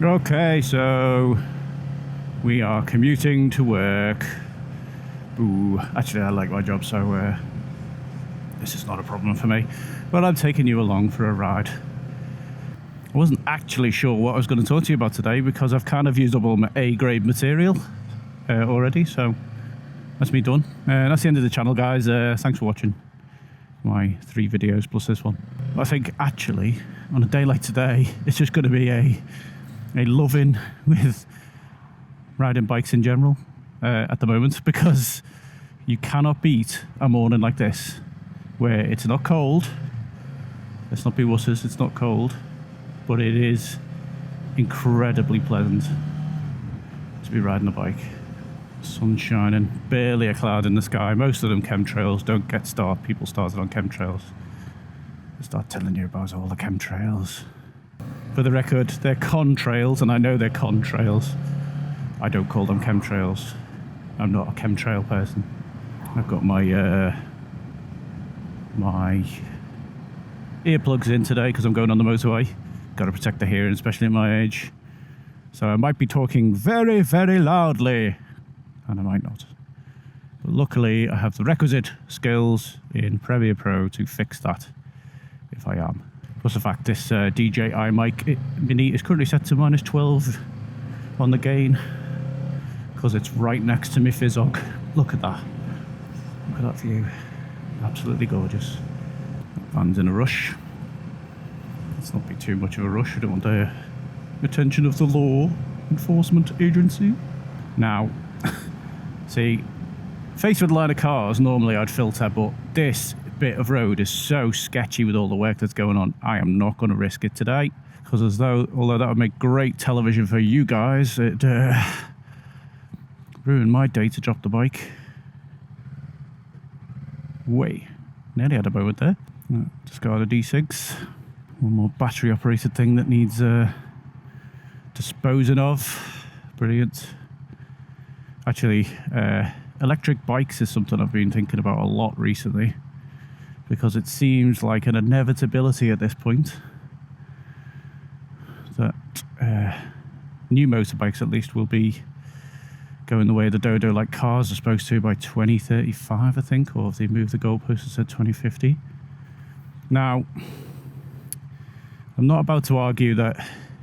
Okay, so we are commuting to work. Ooh, actually I like my job, so this is not a problem for me. But I'm taking you along for a ride. I wasn't actually sure what I was going to talk to you about today because I've kind of used up all my A-grade material already, so that's me done. That's the end of the channel, guys. Thanks for watching my 3 videos plus this one. I think actually on a day like today it's just going to be a loving with riding bikes in general at the moment, because you cannot beat a morning like this where it's not cold. Let's not be wusses, it's not cold, but it is incredibly pleasant to be riding a bike. Sun shining, barely a cloud in the sky. Most of them chemtrails. Don't get people started on chemtrails. They start telling you about all the chemtrails. For the record, they're contrails, and I know they're contrails. I don't call them chemtrails. I'm not a chemtrail person. I've got my my earplugs in today because I'm going on the motorway. Got to protect the hearing, especially at my age. So I might be talking very, very loudly, and I might not. But luckily, I have the requisite skills in Premiere Pro to fix that if I am. Plus the fact this DJI mic Mini is currently set to -12 on the gain because it's right next to my Fizzog. Look at that. Look at that view. Absolutely gorgeous. Van's in a rush. Let's not be too much of a rush. I don't want the attention of the law enforcement agency. Now, see, faced with a line of cars, normally I'd filter, but this bit of road is so sketchy with all the work that's going on. I am not going to risk it today, because although that would make great television for you guys, it ruined my day to drop the bike. Way, nearly had a moment there. Just got out of D6. One more battery operated thing that needs disposing of. Brilliant. Actually, electric bikes is something I've been thinking about a lot recently, because it seems like an inevitability at this point that new motorbikes at least will be going the way of the dodo like cars are supposed to by 2035, I think, or if they moved the goalpost and said 2050. Now, I'm not about to argue that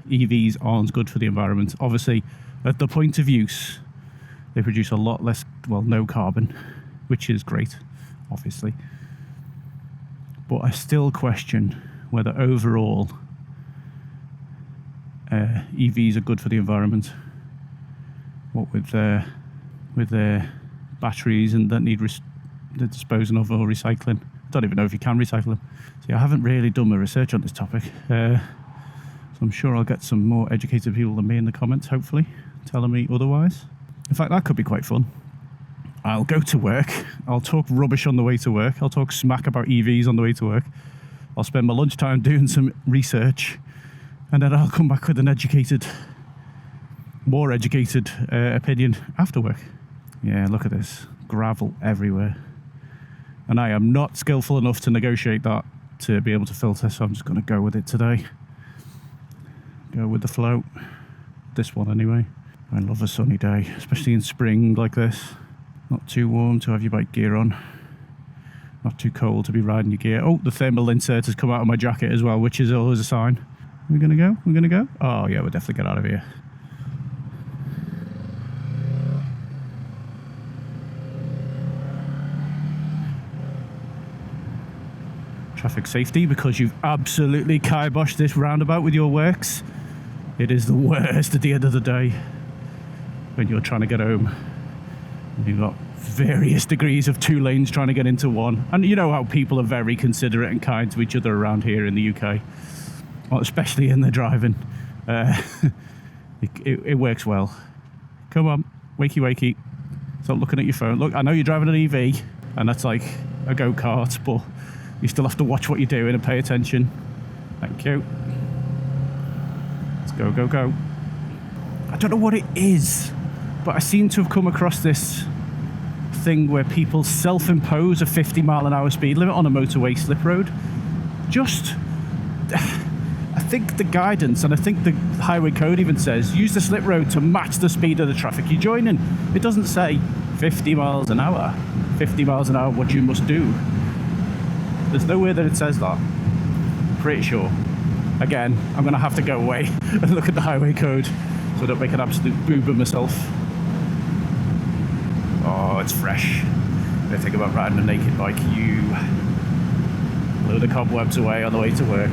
EVs aren't good for the environment. Obviously, at the point of use, they produce a lot less, well, no carbon, which is great, obviously. But I still question whether overall EVs are good for the environment. What with their batteries and that need the disposing of or recycling. I don't even know if you can recycle them. See, I haven't really done my research on this topic, so I'm sure I'll get some more educated people than me in the comments, hopefully, telling me otherwise. In fact, that could be quite fun. I'll go to work, I'll talk rubbish on the way to work, I'll talk smack about EVs on the way to work, I'll spend my lunchtime doing some research, and then I'll come back with an more educated opinion after work. Yeah, look at this, gravel everywhere. And I am not skillful enough to negotiate that to be able to filter, so I'm just going to go with it today. Go with the flow. This one anyway. I love a sunny day, especially in spring like this. Not too warm to have your bike gear on. Not too cold to be riding your gear. Oh, the thermal insert has come out of my jacket as well, which is always a sign. We're going to go? We're going to go? Oh yeah, we'll definitely get out of here. Traffic safety, because you've absolutely kiboshed this roundabout with your works. It is the worst at the end of the day when you're trying to get home. You've got various degrees of 2 lanes trying to get into one. And you know how people are very considerate and kind to each other around here in the UK, well, especially in their driving. It works well. Come on, wakey wakey. Stop looking at your phone. Look, I know you're driving an EV, and that's like a go-kart, but you still have to watch what you're doing and pay attention. Thank you. Let's go, go, go. I don't know what it is, but I seem to have come across this thing where people self-impose a 50-mile-an-hour speed limit on a motorway slip road. Just a think the guidance, and I think the highway code even says, use the slip road to match the speed of the traffic you're joining. It doesn't say 50 miles an hour. 50 miles an hour, what you must do. There's nowhere that it says that. Pretty sure. Again, I'm going to have to go away and look at the highway code so I don't make an absolute boob of myself. Oh, it's fresh. When I think about riding a naked bike, you blow the cobwebs away on the way to work.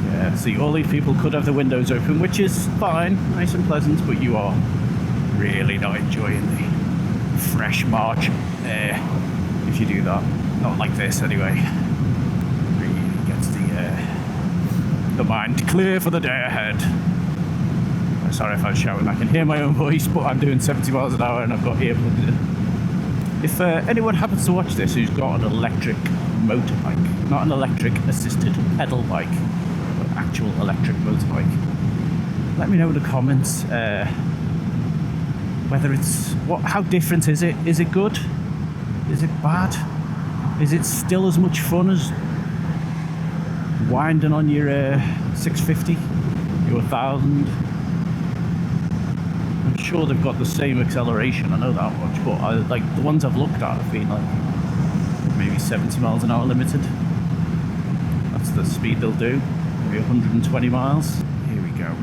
Yeah, see, all these people could have the windows open, which is fine, nice and pleasant, but you are really not enjoying the fresh March air if you do that. Not like this, anyway. Really gets the mind clear for the day ahead. I'm sorry if I'm shouting, I can hear my own voice, but I'm doing 70 miles an hour and I've got earplugs in. If anyone happens to watch this who's got an electric motorbike, not an electric assisted pedal bike, but actual electric motorbike, let me know in the comments whether it's, how different is it? Is it good? Is it bad? Is it still as much fun as winding on your 650, your 1000? I'm sure they've got the same acceleration, I know that much, but like the ones I've looked at have been like maybe 70 miles an hour limited. That's the speed they'll do, maybe 120 miles. Here we go.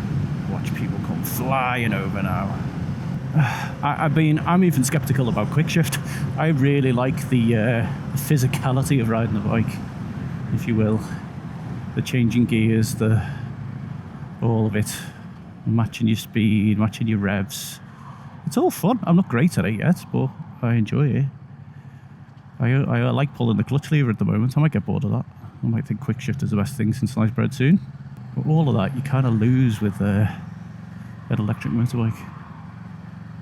Watch people come flying over now. I'm even skeptical about quick shift. I really like the physicality of riding a bike, if you will. The changing gears, all of it. Matching your speed, matching your revs. It's all fun. I'm not great at it yet, but I enjoy it. I like pulling the clutch lever at the moment. I might get bored of that. I might think quick shift is the best thing since sliced bread soon. But all of that you kind of lose with an electric motorbike.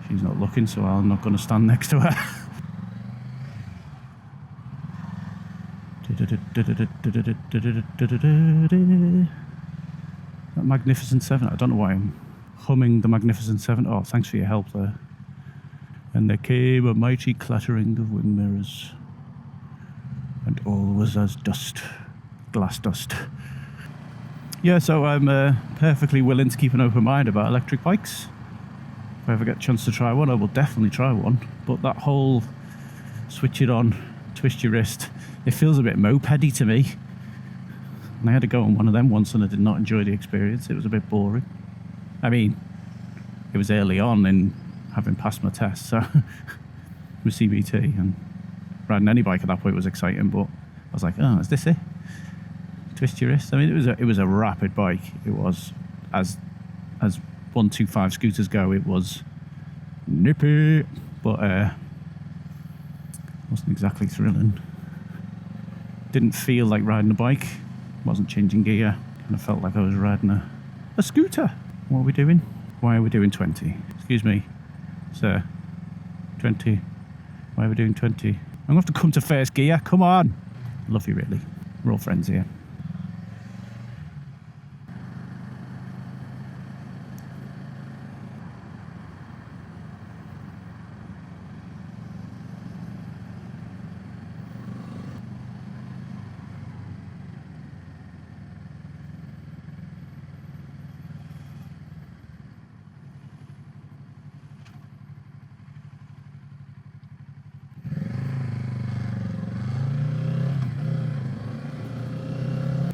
She's not looking, so I'm not going to stand next to her. That Magnificent Seven. I don't know why I'm humming the Magnificent Seven. Oh, thanks for your help there. And there came a mighty clattering of wing mirrors, and all was as dust, glass dust. Yeah, so I'm perfectly willing to keep an open mind about electric bikes. If I ever get a chance to try one, I will definitely try one. But that whole switch it on, twist your wrist, it feels a bit mopedy to me. And I had to go on one of them once and I did not enjoy the experience. It was a bit boring. I mean, it was early on in having passed my test, so with CBT, and riding any bike at that point was exciting, but I was like, oh, is this it? Twist your wrist. I mean, it was a rapid bike. It was, as 125 scooters go, it was nippy, but wasn't exactly thrilling. Didn't feel like riding a bike. Wasn't changing gear. Kind of felt like I was riding a scooter. What are we doing? Why are we doing 20? Excuse me, sir. 20. Why are we doing 20? I'm gonna have to come to first gear. Come on. Love you, really. We're all friends here.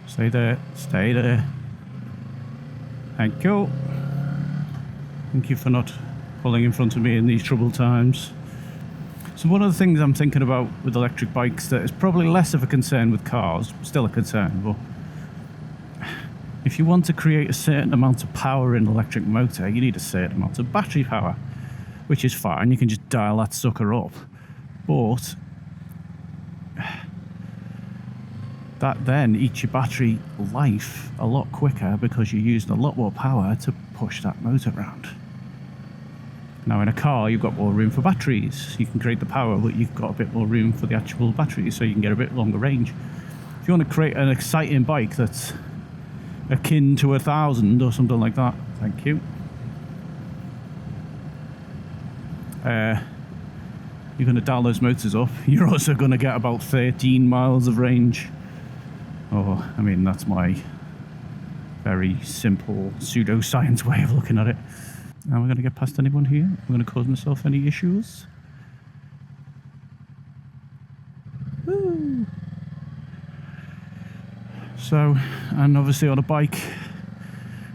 Stay there, stay there. Thank you. Thank you for not pulling in front of me in these troubled times. So one of the things I'm thinking about with electric bikes that is probably less of a concern with cars, still a concern, but if you want to create a certain amount of power in an electric motor, you need a certain amount of battery power, which is fine, you can just dial that sucker up. But that then eats your battery life a lot quicker because you're using a lot more power to push that motor around. Now in a car you've got more room for batteries. You can create the power, but you've got a bit more room for the actual batteries, so you can get a bit longer range. If you want to create an exciting bike that's akin to 1000 or something like that, thank you. you're going to dial those motors up, you're also going to get about 13 miles of range. Or, I mean, that's my very simple pseudoscience way of looking at it. Am I going to get past anyone here? Am I going to cause myself any issues? Woo. So, and obviously on a bike,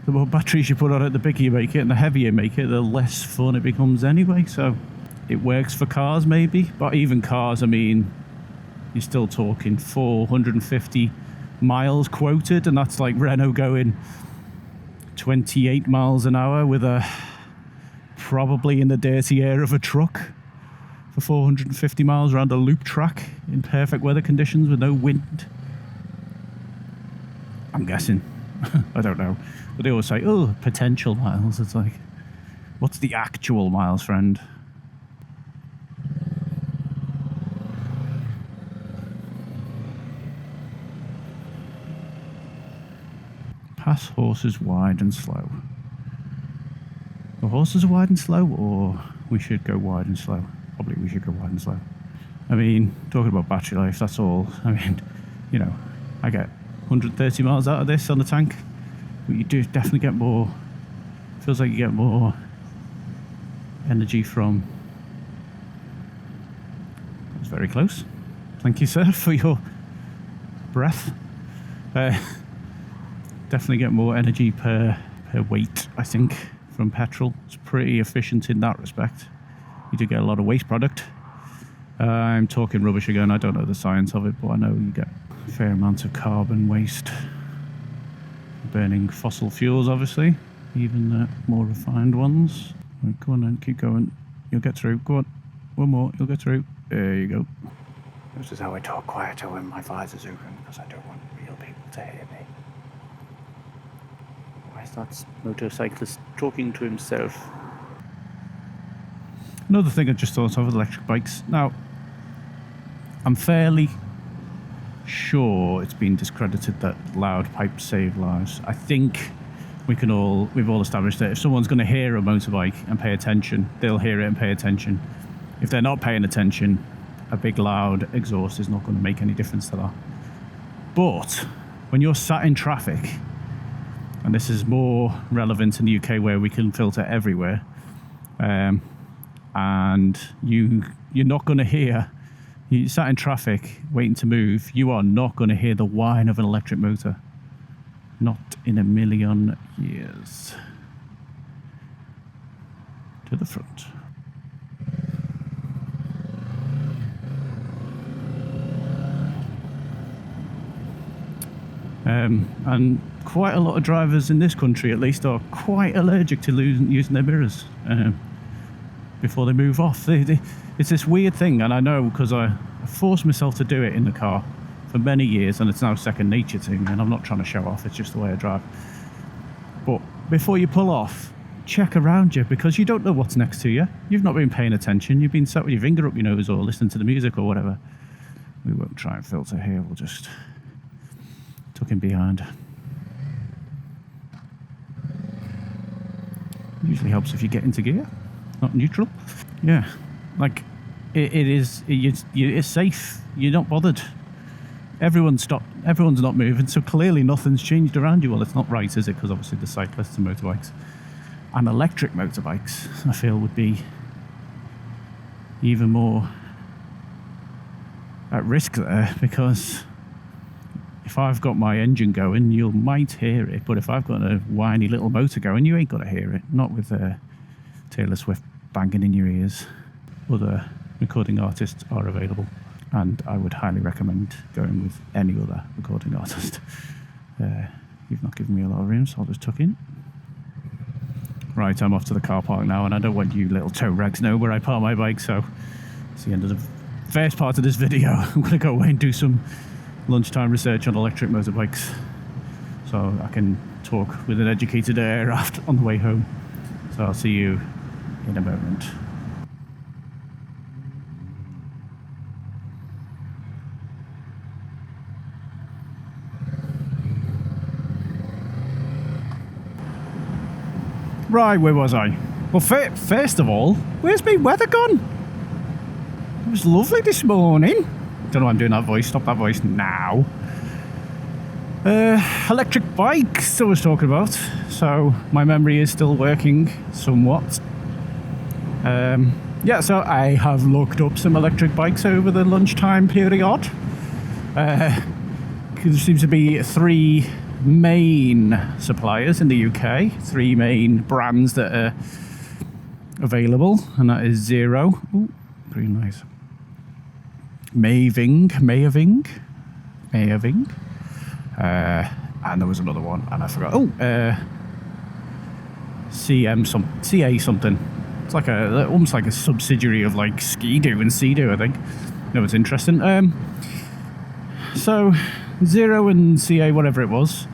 the more batteries you put on it, the bigger you make it, and the heavier you make it, the less fun it becomes anyway. So it works for cars maybe, but even cars, I mean, you're still talking 450 miles quoted, and that's like Renault going 28 miles an hour with a probably in the dirty air of a truck for 450 miles around a loop track in perfect weather conditions with no wind. I'm guessing. I don't know. But they always say, oh, potential miles. It's like, what's the actual miles, friend? Pass horses wide and slow. The horses are wide and slow, or we should go wide and slow? Probably we should go wide and slow. I mean, talking about battery life, that's all. I mean, you know, I get 130 miles out of this on the tank, but you do definitely get more. Feels like you get more energy from. That's very close. Thank you, sir, for your breath. Definitely get more energy per weight, I think, from petrol. It's pretty efficient in that respect. You do get a lot of waste product. I'm talking rubbish again. I don't know the science of it, but I know you get a fair amount of carbon waste. Burning fossil fuels, obviously, even the more refined ones. Right, go on then, keep going. You'll get through. Go on. One more, you'll get through. There you go. This is how I talk quieter when my visor's open, because I don't want real people to hear me. Why is that motorcyclist talking to himself? Another thing I just thought of with electric bikes. Now, I'm fairly sure it's been discredited that loud pipes save lives. I think we've all established that if someone's going to hear a motorbike and pay attention, they'll hear it and pay attention. If they're not paying attention, a big loud exhaust is not going to make any difference to that. But when you're sat in traffic, and this is more relevant in the UK where we can filter everywhere, and you're not going to hear, you sat in traffic waiting to move, you are not going to hear the whine of an electric motor. Not in a million years. To the front. And quite a lot of drivers in this country, at least, are quite allergic to using their mirrors before they move off. It's this weird thing, and I know because I forced myself to do it in the car for many years, and it's now second nature to me, and I'm not trying to show off, it's just the way I drive. But before you pull off, check around you, because you don't know what's next to you. You've not been paying attention, you've been sat with your finger up your nose or listening to the music or whatever. We won't try and filter here, we'll just tuck in behind. Usually helps if you get into gear, not neutral. Yeah, like it's safe, you're not bothered. Everyone's not moving, so clearly nothing's changed around you. Well, it's not right, is it? Because obviously the cyclists and motorbikes and electric motorbikes, I feel, would be even more at risk there, because if I've got my engine going, you might hear it, but if I've got a whiny little motor going, you ain't got to hear it. Not with Taylor Swift banging in your ears. Other recording artists are available, and I would highly recommend going with any other recording artist. You've not given me a lot of room, so I'll just tuck in. Right, I'm off to the car park now, and I don't want you little tow rags know where I park my bike, so it's the end of the first part of this video. I'm going to go away and do some lunchtime research on electric motorbikes, so I can talk with an educated air on the way home. So I'll see you in a moment. Right, where was I? Well, first of all, where's my weather gone? was lovely this morning. Don't know why I'm doing that voice. Stop that voice now. Electric bikes I was talking about. So my memory is still working somewhat. Yeah, so I have looked up some electric bikes over the lunchtime period. There seems to be 3 main suppliers in the UK, 3 main brands that are available, and that is Zero. Ooh, green light. Mayaving. And there was another one, and I forgot. CA something. It's like almost like a subsidiary of like Ski-Doo and Sea-Doo, I think. That was interesting. So Zero and CA, whatever it was,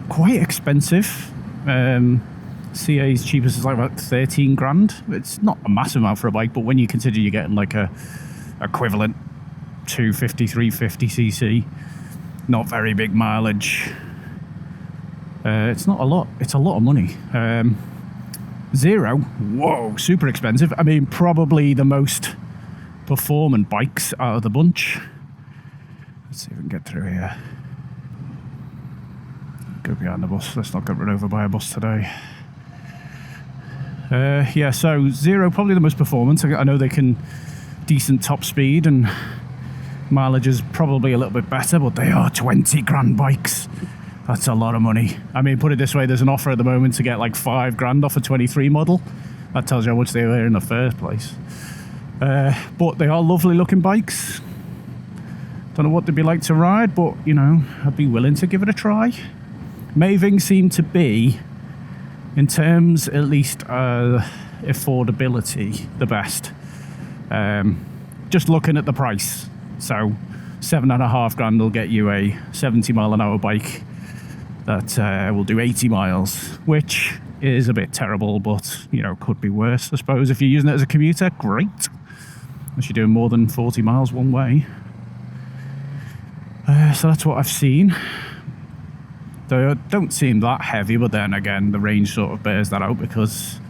quite expensive. CA's cheapest is like about 13 grand. It's not a massive amount for a bike, but when you consider you're getting like a equivalent 250, 350 cc, not very big mileage. It's not a lot. It's a lot of money. Zero, whoa, super expensive. I mean, probably the most performant bikes out of the bunch. Let's see if we can get through here. Go behind the bus. Let's not get run over by a bus today. Yeah, so Zero, probably the most performance. I know they can decent top speed and mileage is probably a little bit better, but they are 20 grand bikes. That's a lot of money. I mean, put it this way, there's an offer at the moment to get like 5 grand off a 23 model. That tells you how much they were in the first place. But they are lovely looking bikes. Don't know what they'd be like to ride, but you know, I'd be willing to give it a try. Maving seem to be, in terms at least affordability, the best. Just looking at the price. So 7.5 grand will get you a 70 mile an hour bike that will do 80 miles, which is a bit terrible, but you know, could be worse, I suppose. If you're using it as a commuter, great. Unless you're doing more than 40 miles one way. So that's what I've seen. They don't seem that heavy, but then again, the range sort of bears that out because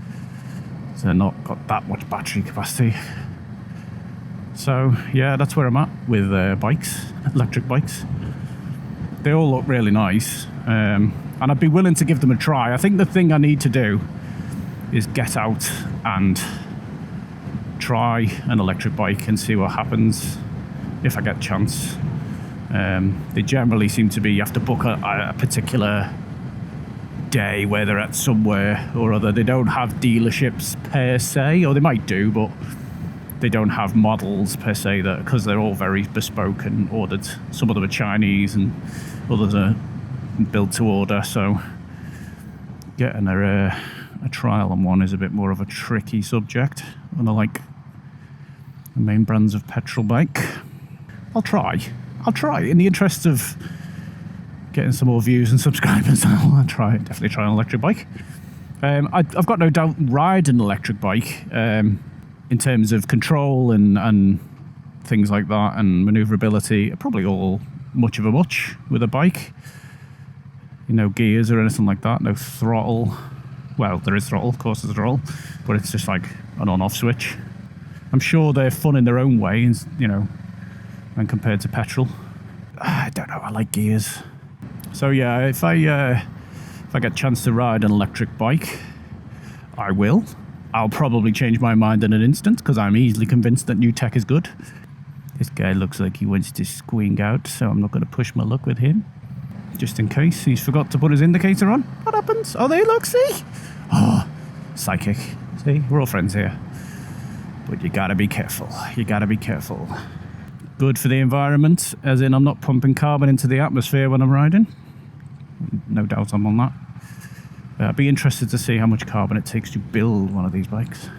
they're not got that much battery capacity. So yeah, that's where I'm at with bikes, electric bikes. They all look really nice, and I'd be willing to give them a try. I think the thing I need to do is get out and try an electric bike and see what happens if I get a chance. They generally seem to be, you have to book a particular day where they're at somewhere or other. They don't have dealerships per se, or they might do, but they don't have models per se, that because they're all very bespoke and ordered. Some of them are Chinese and others are built to order, so getting a trial on one is a bit more of a tricky subject, unlike the main brands of petrol bike. I'll try in the interest of getting some more views and subscribers. I'll definitely try an electric bike. I've got no doubt ride an electric bike in terms of control and things like that, and maneuverability, probably all much of a much with a bike. You know, gears or anything like that, no throttle. Well, there is throttle, of course there's throttle, but it's just like an on-off switch. I'm sure they're fun in their own way, you know, when compared to petrol. I don't know, I like gears. So yeah, if I get a chance to ride an electric bike, I will. I'll probably change my mind in an instant because I'm easily convinced that new tech is good. This guy looks like he wants to squeak out, so I'm not going to push my luck with him. Just in case he's forgot to put his indicator on. What happens? Oh, there, look, see? Oh, psychic. See, we're all friends here. But you gotta be careful. You gotta be careful. Good for the environment, as in I'm not pumping carbon into the atmosphere when I'm riding. No doubt I'm on that. I'd be interested to see how much carbon it takes to build one of these bikes.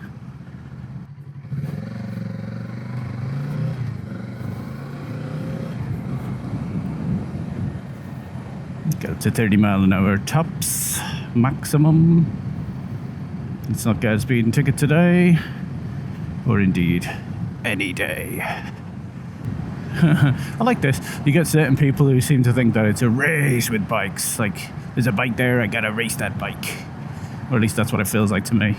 Get up to 30 mile an hour tops, maximum. Let's not get a speeding ticket today, or indeed any day. I like this. You get certain people who seem to think that it's a race with bikes. Like, there's a bike there, I gotta race that bike. Or at least that's what it feels like to me.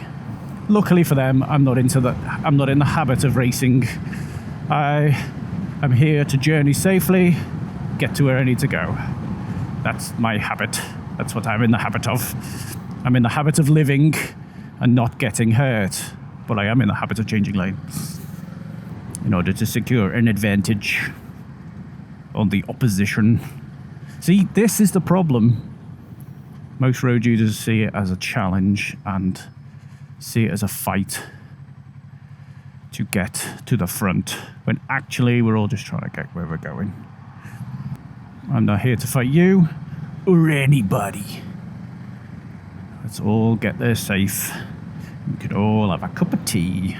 Luckily for them, I'm not in the habit of racing. I'm here to journey safely, get to where I need to go. That's my habit. That's what I'm in the habit of. I'm in the habit of living and not getting hurt, but I am in the habit of changing lane in order to secure an advantage on the opposition. See, this is the problem. Most road users see it as a challenge and see it as a fight to get to the front, when actually we're all just trying to get where we're going. I'm not here to fight you or anybody. Let's all get there safe. We could all have a cup of tea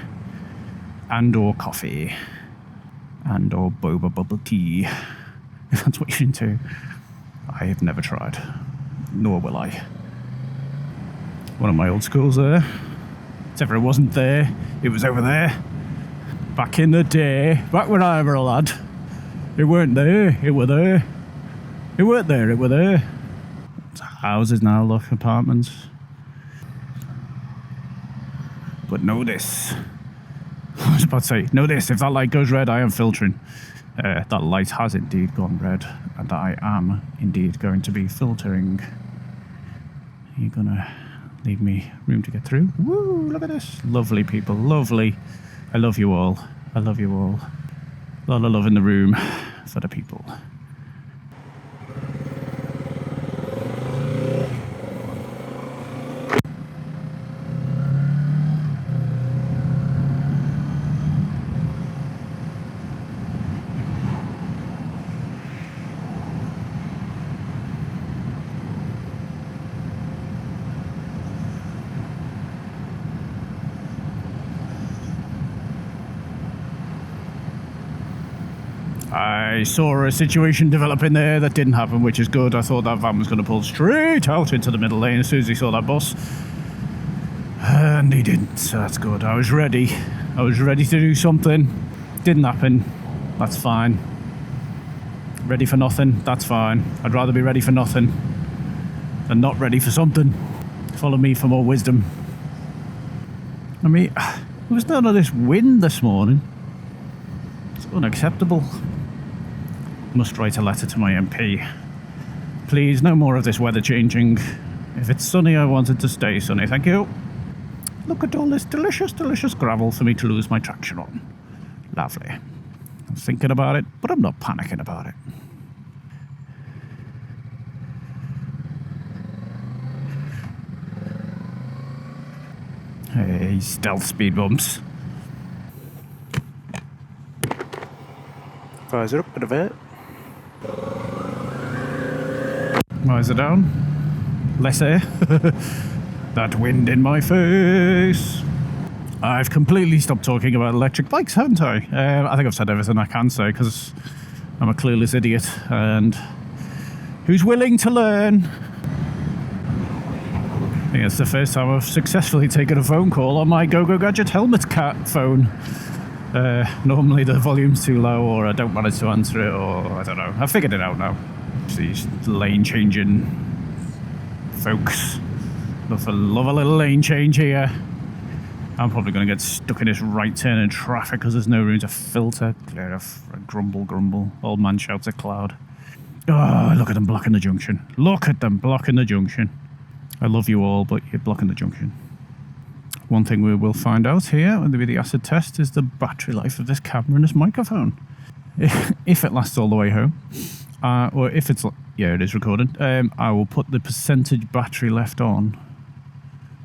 and or coffee and or boba bubble tea, if that's what you're into. I have never tried, nor will I. One of my old schools there. Except for it wasn't there, it was over there. Back in the day, back when I were a lad. It weren't there, it were there. It weren't there, it were there. It's houses now, look, apartments. But know this. I was about to say, know this, if that light goes red, I am filtering. That light has indeed gone red, and I am indeed going to be filtering. Are you gonna leave me room to get through? Woo, look at this. Lovely people, lovely. I love you all. I love you all. A lot of love in the room for the people. I saw a situation developing there that didn't happen, which is good. I thought that van was going to pull straight out into the middle lane as soon as he saw that bus. And he didn't, so that's good. I was ready. I was ready to do something. Didn't happen. That's fine. Ready for nothing. That's fine. I'd rather be ready for nothing than not ready for something. Follow me for more wisdom. I mean, there was none of this wind this morning. It's unacceptable. Must write a letter to my MP. Please, no more of this weather changing. If it's sunny, I want it to stay sunny. Thank you. Look at all this delicious, delicious gravel for me to lose my traction on. Lovely. I'm thinking about it, but I'm not panicking about it. Hey, stealth speed bumps. Visor up a bit. Visor down. Less air. That wind in my face. I've completely stopped talking about electric bikes, haven't I? I think I've said everything I can say because I'm a clueless idiot and who's willing to learn. I think it's the first time I've successfully taken a phone call on my Go Gadget helmet cat phone. Normally the volume's too low, or I don't manage to answer it, or I don't know. I figured it out now. These lane changing folks. Love a little lane change here. I'm probably going to get stuck in this right turn in traffic because there's no room to filter. Clear off. Grumble. Old man shouts at cloud. Oh, look at them blocking the junction. Look at them blocking the junction. I love you all, but you're blocking the junction. One thing we will find out here when we do the acid test is the battery life of this camera and this microphone. If it lasts all the way home, or if it's, yeah, it is recording, I will put the percentage battery left on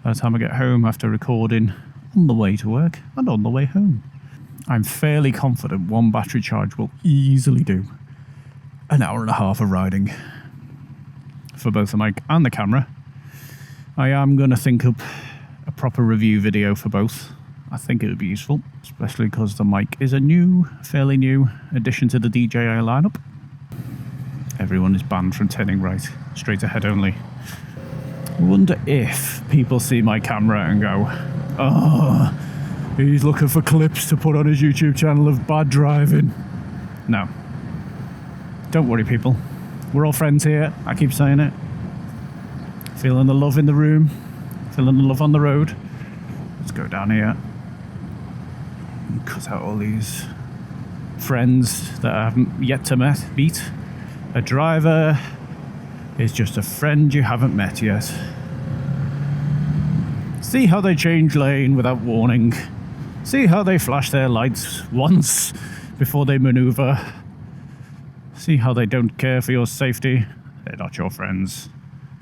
by the time I get home after recording on the way to work and on the way home. I'm fairly confident one battery charge will easily do an hour and a half of riding for both the mic and the camera. I am going to think up a proper review video for both. I think it would be useful, especially because the mic is a fairly new addition to the DJI lineup. Everyone is banned from turning right, straight ahead only. I wonder if people see my camera and go, oh, he's looking for clips to put on his YouTube channel of bad driving. No. Don't worry, people. We're all friends here. I keep saying it. Feeling the love in the room. Feeling the love on the road. Let's go down here and cut out all these friends that I haven't yet to meet. A driver is just a friend you haven't met yet. See how they change lane without warning. See how they flash their lights once before they maneuver. See how they don't care for your safety. They're not your friends.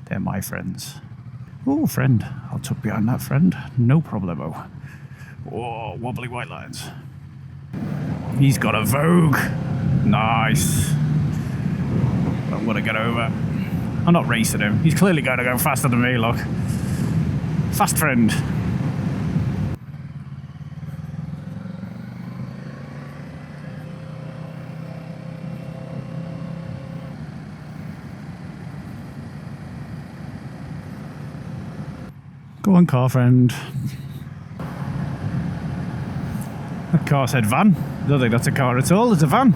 They're my friends. Oh, friend. I'll tuck behind that friend. No problemo. Oh, wobbly white lines. He's got a Vogue. Nice. I'm gonna get over. I'm not racing him. He's clearly going to go faster than me, look. Fast friend. Go on, car friend. That car said van. I don't think that's a car at all. It's a van.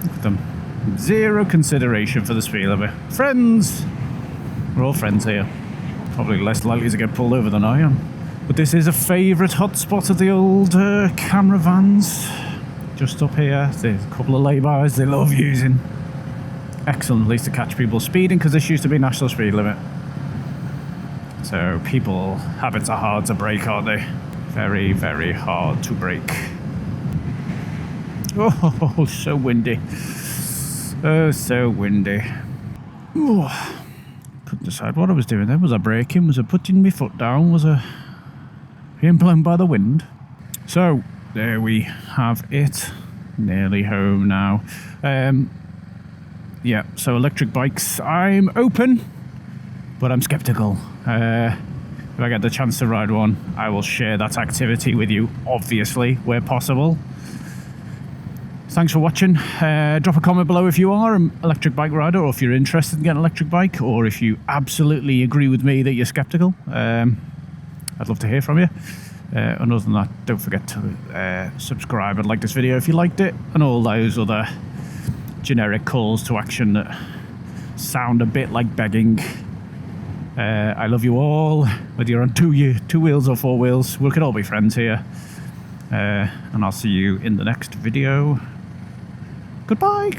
Look at them. Zero consideration for the speed limit. Friends. We're all friends here. Probably less likely to get pulled over than I am. But this is a favourite hotspot of the old camera vans. Just up here. There's a couple of laybys they love using. Excellent place to catch people speeding, because this used to be national speed limit. So people, habits are hard to break, aren't they? Very, very hard to break. Oh, so windy. Oh, so windy. Oh, couldn't decide what I was doing then. Was I braking? Was I putting my foot down? Was I being blown by the wind? So, there we have it. Nearly home now. Yeah, so electric bikes. I'm open, but I'm skeptical. If I get the chance to ride one, I will share that activity with you, obviously, where possible. Thanks for watching. Drop a comment below if you are an electric bike rider, or if you're interested in getting an electric bike, or if you absolutely agree with me that you're skeptical. I'd love to hear from you. And other than that, don't forget to subscribe and like this video if you liked it, and all those other generic calls to action that sound a bit like begging. I love you all, whether you're on two wheels or four wheels. We can all be friends here. And I'll see you in the next video. Goodbye.